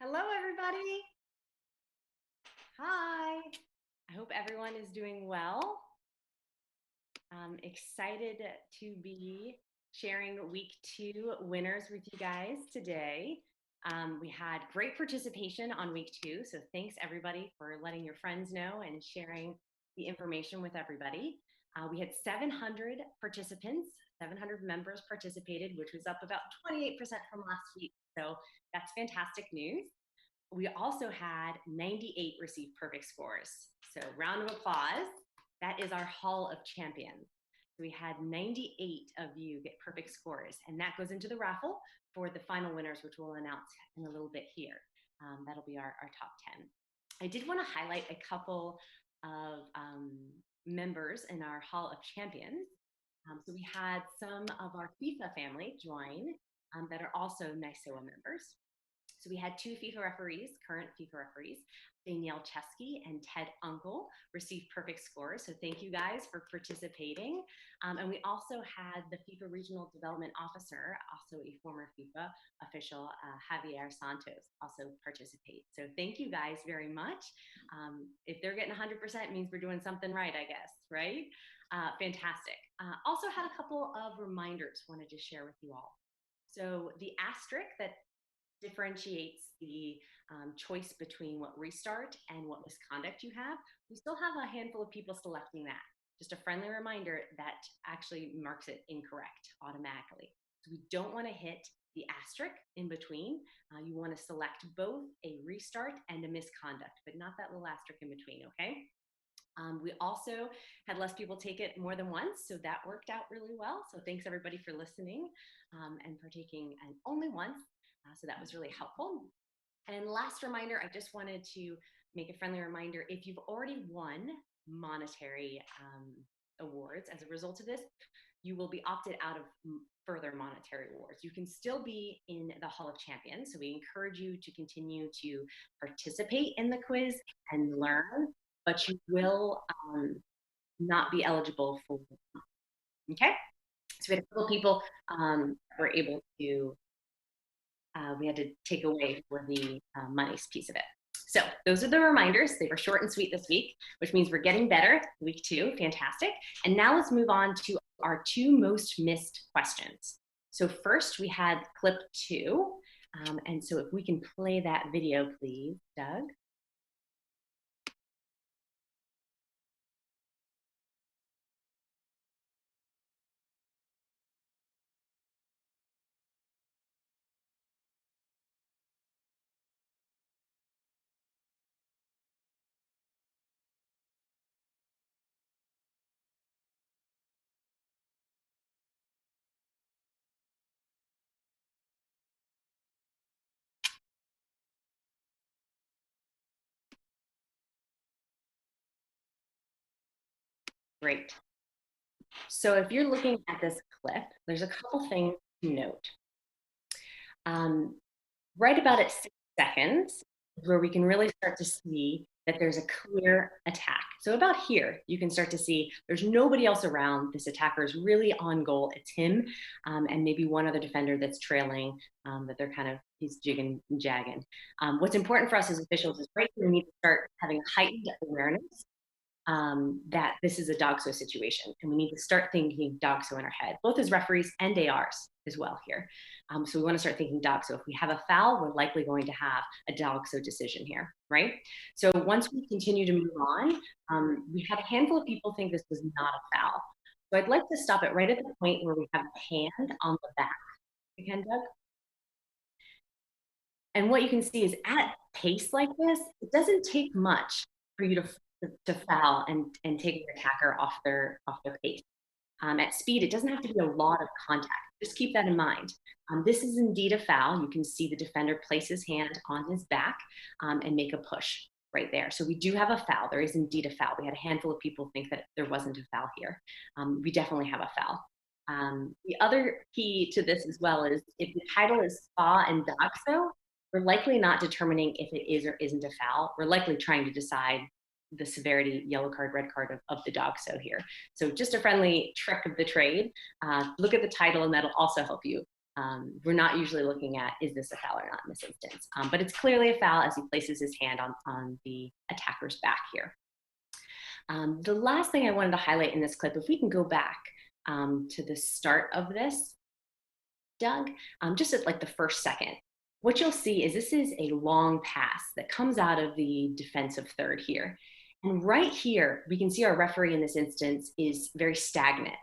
Hello, everybody. Hi. I hope everyone is doing well. I'm excited to be sharing week 2 winners with you guys today. We had great participation on week 2, so thanks everybody for letting your friends know and sharing the information with everybody. We had 700 participants, 700 members participated, which was up about 28% from last week. So that's fantastic news. We also had 98 receive perfect scores. So round of applause. That is our Hall of Champions. So we had 98 of you get perfect scores, and that goes into the raffle for the final winners, which we'll announce in a little bit here. That'll be our top 10. I did want to highlight a couple of members in our Hall of Champions. So we had some of our FIFA family join that are also NISOA members. So we had 2 FIFA referees, current FIFA referees, Danielle Chesky and Ted Uncle, receive perfect scores. So thank you guys for participating. And we also had the FIFA Regional Development Officer, also a former FIFA official, Javier Santos, also participate. So thank you guys very much. If they're getting 100%, it means we're doing something right, I guess, right? Fantastic. Also had a couple of reminders wanted to share with you all. So the asterisk that differentiates the choice between what restart and what misconduct you have, we still have a handful of people selecting that. Just a friendly reminder that actually marks it incorrect automatically. So we don't want to hit the asterisk in between. You want to select both a restart and a misconduct, but not that little asterisk in between, okay? We also had less people take it more than once, so that worked out really well. So thanks everybody for listening and partaking only once. So that was really helpful. And last reminder, I just wanted to make a friendly reminder, if you've already won monetary awards as a result of this, you will be opted out of further monetary awards. You can still be in the Hall of Champions, so we encourage you to continue to participate in the quiz and learn, but you will not be eligible for, okay? So we had a couple people were able to we had to take away for the monies piece of it. So those are the reminders. They were short and sweet this week, which means we're getting better. Week 2, fantastic. And now let's move on to our 2 most missed questions. So first we had clip 2. And so if we can play that video, please, Doug. Great. So if you're looking at this clip, there's a couple things to note. Right about at 6 seconds, where we can really start to see that there's a clear attack. So about here, you can start to see there's nobody else around. This attacker is really on goal. It's him and maybe one other defender that's trailing, that they're kind of, he's jigging and jagging. What's important for us as officials is right here, we need to start having heightened awareness that this is a DOGSO situation, and we need to start thinking DOGSO in our head, both as referees and ARs as well here. So we want to start thinking DOGSO. If we have a foul, we're likely going to have a DOGSO decision here, right? So once we continue to move on, we have a handful of people think this was not a foul. So I'd like to stop it right at the point where we have a hand on the back. Again, Doug? And what you can see is at pace like this, it doesn't take much for you to foul and take your attacker off their pace. At speed, it doesn't have to be a lot of contact. Just keep that in mind. This is indeed a foul. You can see the defender place his hand on his back and make a push right there. So we do have a foul. There is indeed a foul. We had a handful of people think that there wasn't a foul here. We definitely have a foul. The other key to this as well is if the title is SPA and DOGSO, we're likely not determining if it is or isn't a foul. We're likely trying to decide the severity, yellow card, red card of the DOGSO here. So just a friendly trick of the trade. Look at the title and that'll also help you we're not usually looking at, is this a foul or not in this instance? But it's clearly a foul as he places his hand on the attacker's back here. The last thing I wanted to highlight in this clip, if we can go back to the start of this, Doug, just at like the first second, what you'll see is this is a long pass that comes out of the defensive third here. And right here, we can see our referee in this instance is very stagnant.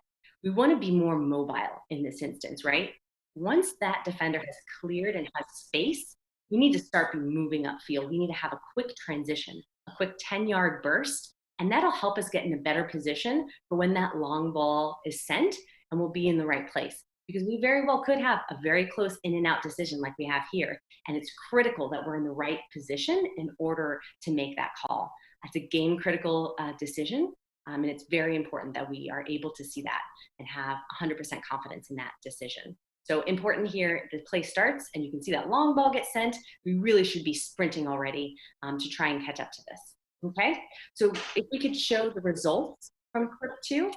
We want to be more mobile in this instance, right? Once that defender has cleared and has space, we need to start moving upfield. We need to have a quick transition, a quick 10-yard burst, and that'll help us get in a better position for when that long ball is sent and we'll be in the right place. Because we very well could have a very close in and out decision like we have here. And it's critical that we're in the right position in order to make that call. It's a game critical decision. And it's very important that we are able to see that and have 100% confidence in that decision. So important here, the play starts and you can see that long ball gets sent. We really should be sprinting already to try and catch up to this. Okay, so if we could show the results from clip 2.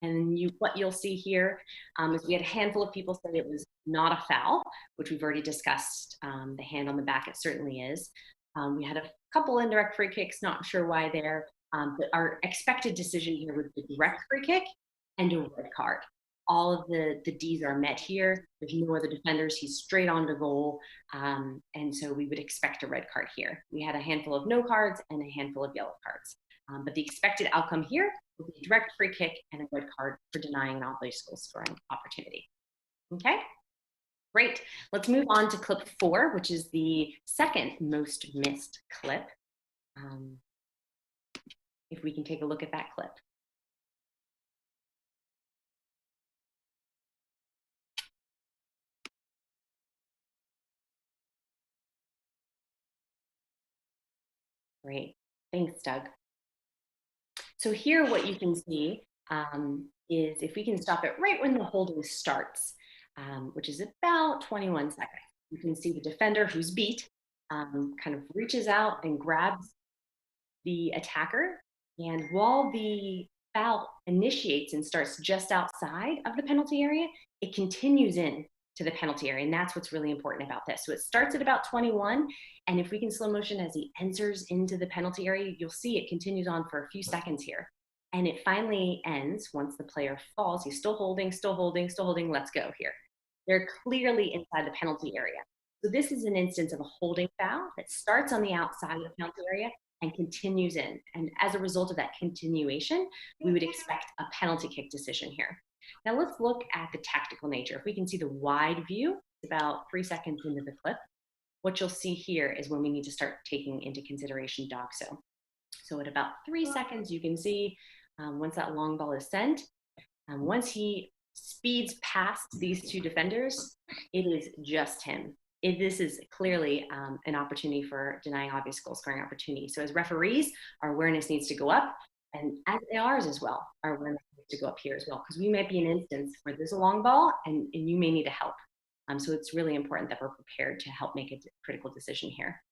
And what you'll see here is we had a handful of people say it was not a foul, which we've already discussed. The hand on the back, it certainly is. We had a couple indirect free kicks, not sure why there, but our expected decision here was the direct free kick and a red card. All of the D's are met here. There's no other defenders. He's straight on to goal. And so we would expect a red card here. We had a handful of no cards and a handful of yellow cards. But the expected outcome here will be a direct free kick and a red card for denying an obvious goal scoring opportunity. Okay, great. Let's move on to clip 4, which is the second most missed clip. If we can take a look at that clip. Great, thanks, Doug. So here what you can see is if we can stop it right when the holding starts, which is about 21 seconds, you can see the defender who's beat kind of reaches out and grabs the attacker. And while the foul initiates and starts just outside of the penalty area, it continues in to the penalty area. And that's what's really important about this. So it starts at about 21. And if we can slow motion as he enters into the penalty area, you'll see it continues on for a few seconds here. And it finally ends once the player falls. He's still holding, still holding, still holding. Let's go here. They're clearly inside the penalty area. So this is an instance of a holding foul that starts on the outside of the penalty area and continues in. And as a result of that continuation, we would expect a penalty kick decision here. Now let's look at the tactical nature. If we can see the wide view, it's about 3 seconds into the clip. What you'll see here is when we need to start taking into consideration DOGSO. So at about 3 seconds, you can see once that long ball is sent, once he speeds past these two defenders, it is just him. This is clearly an opportunity for denying obvious goal scoring opportunity. So as referees, our awareness needs to go up, and as ours as well, our awareness needs to go up here as well, because we might be in an instance where there's a long ball and you may need help. So it's really important that we're prepared to help make a critical decision here,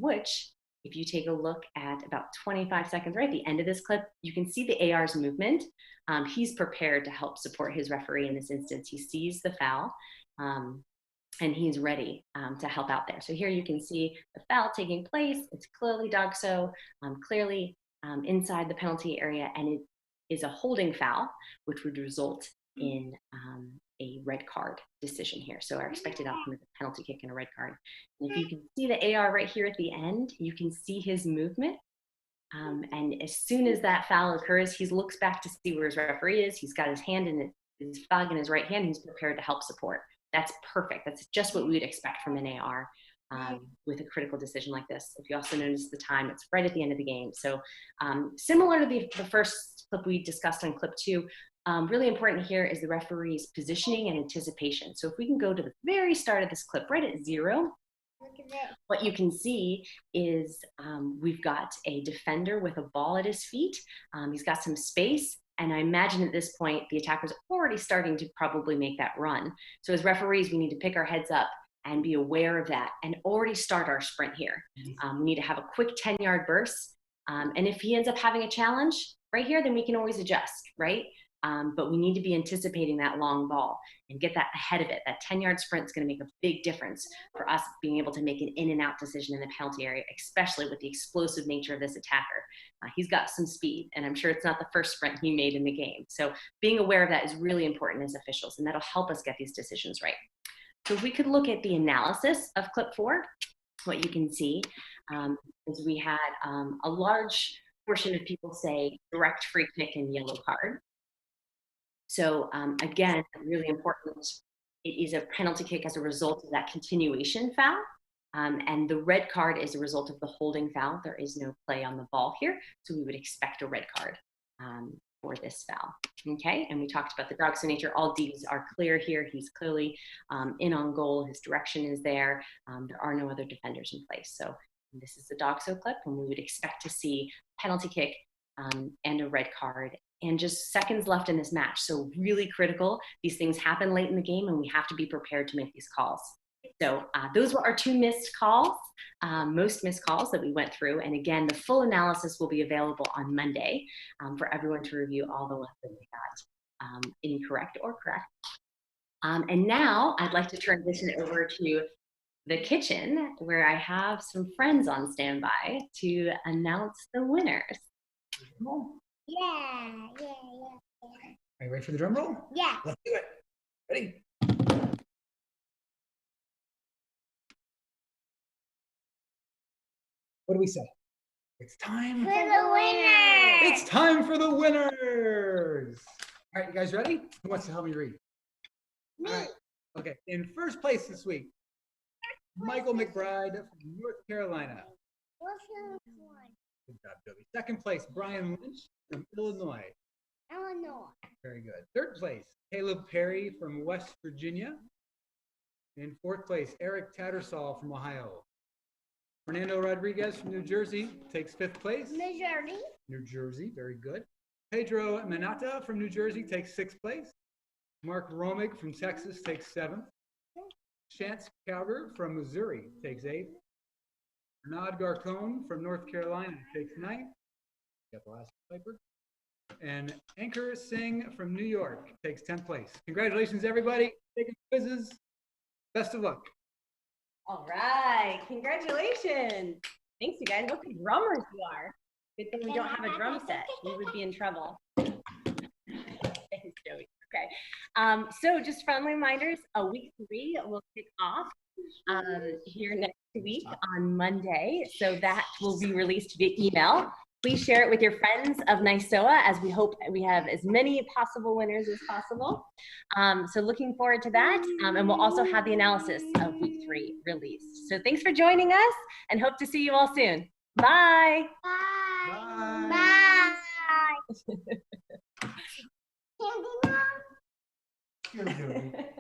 which if you take a look at about 25 seconds right at the end of this clip, you can see the AR's movement. He's prepared to help support his referee in this instance. He sees the foul and he's ready to help out there. So here you can see the foul taking place. It's clearly DOGSO, clearly inside the penalty area, and it is a holding foul, which would result in a red card decision here. So our expected outcome is a penalty kick and a red card. And if you can see the AR right here at the end, you can see his movement. And as soon as that foul occurs, he looks back to see where his referee is. He's got his hand in his flag in his right hand. He's prepared to help support. That's perfect. That's just what we would expect from an AR with a critical decision like this. If you also notice the time, it's right at the end of the game. So similar to the first clip we discussed on clip 2, really important here is the referee's positioning and anticipation. So if we can go to the very start of this clip, right at 0, what you can see is we've got a defender with a ball at his feet. He's got some space. And I imagine at this point, the attacker's already starting to probably make that run. So as referees, we need to pick our heads up and be aware of that and already start our sprint here. We need to have a quick 10-yard burst. And if he ends up having a challenge right here, then we can always adjust, right? but we need to be anticipating that long ball and get that ahead of it. That 10-yard sprint is going to make a big difference for us being able to make an in and out decision in the penalty area, especially with the explosive nature of this attacker. He's got some speed, and I'm sure it's not the first sprint he made in the game. So being aware of that is really important as officials, and that'll help us get these decisions right. So if we could look at the analysis of clip 4, what you can see is we had a large portion of people say direct free kick and yellow card. So again, really important, it is a penalty kick as a result of that continuation foul. And the red card is a result of the holding foul. There is no play on the ball here, so we would expect a red card for this foul. Okay, and we talked about the DOGSO nature. All Ds are clear here. He's clearly in on goal. His direction is there. There are no other defenders in place. So this is the DOGSO clip, and we would expect to see penalty kick and a red card, and just seconds left in this match. So really critical. These things happen late in the game, and we have to be prepared to make these calls. So those were our 2 missed calls, most missed calls that we went through. And again, the full analysis will be available on Monday for everyone to review all the ones that we got incorrect or correct. And now I'd like to transition over to the kitchen, where I have some friends on standby to announce the winners. Yeah. Are you ready for the drum roll? Yeah. Let's do it. Ready? What do we say? It's time For the winner. It's time for the winners. All right, you guys ready? Who wants to help me read? Me. All right. Okay. In first place this week, Michael McBride from North Carolina. What's the one? Good job, Joey. Second place, Brian Lynch from Illinois. Illinois. Very good. Third place, Caleb Perry from West Virginia. In fourth place, Eric Tattersall from Ohio. Fernando Rodriguez from New Jersey takes 5th place. Missouri. New Jersey, very good. Pedro Manata from New Jersey takes 6th place. Mark Romick from Texas takes 7th. Chance Calver from Missouri takes 8th. Bernard Garcon from North Carolina takes 9th. Got the last paper. And Ankur Singh from New York takes 10th place. Congratulations, everybody. Taking quizzes. Best of luck. All right, congratulations. Thanks, you guys. What good drummers you are. Good thing we don't have a drum set. We would be in trouble. Thanks, Joey. Okay, so just friendly reminders, week 3 will kick off here next week on Monday. So that will be released via email. Please share it with your friends of NISOA, as we hope we have as many possible winners as possible. So looking forward to that. And we'll also have the analysis of week 3 released. So thanks for joining us, and hope to see you all soon. Bye. Bye. Bye. Bye. Candy now? You're doing it.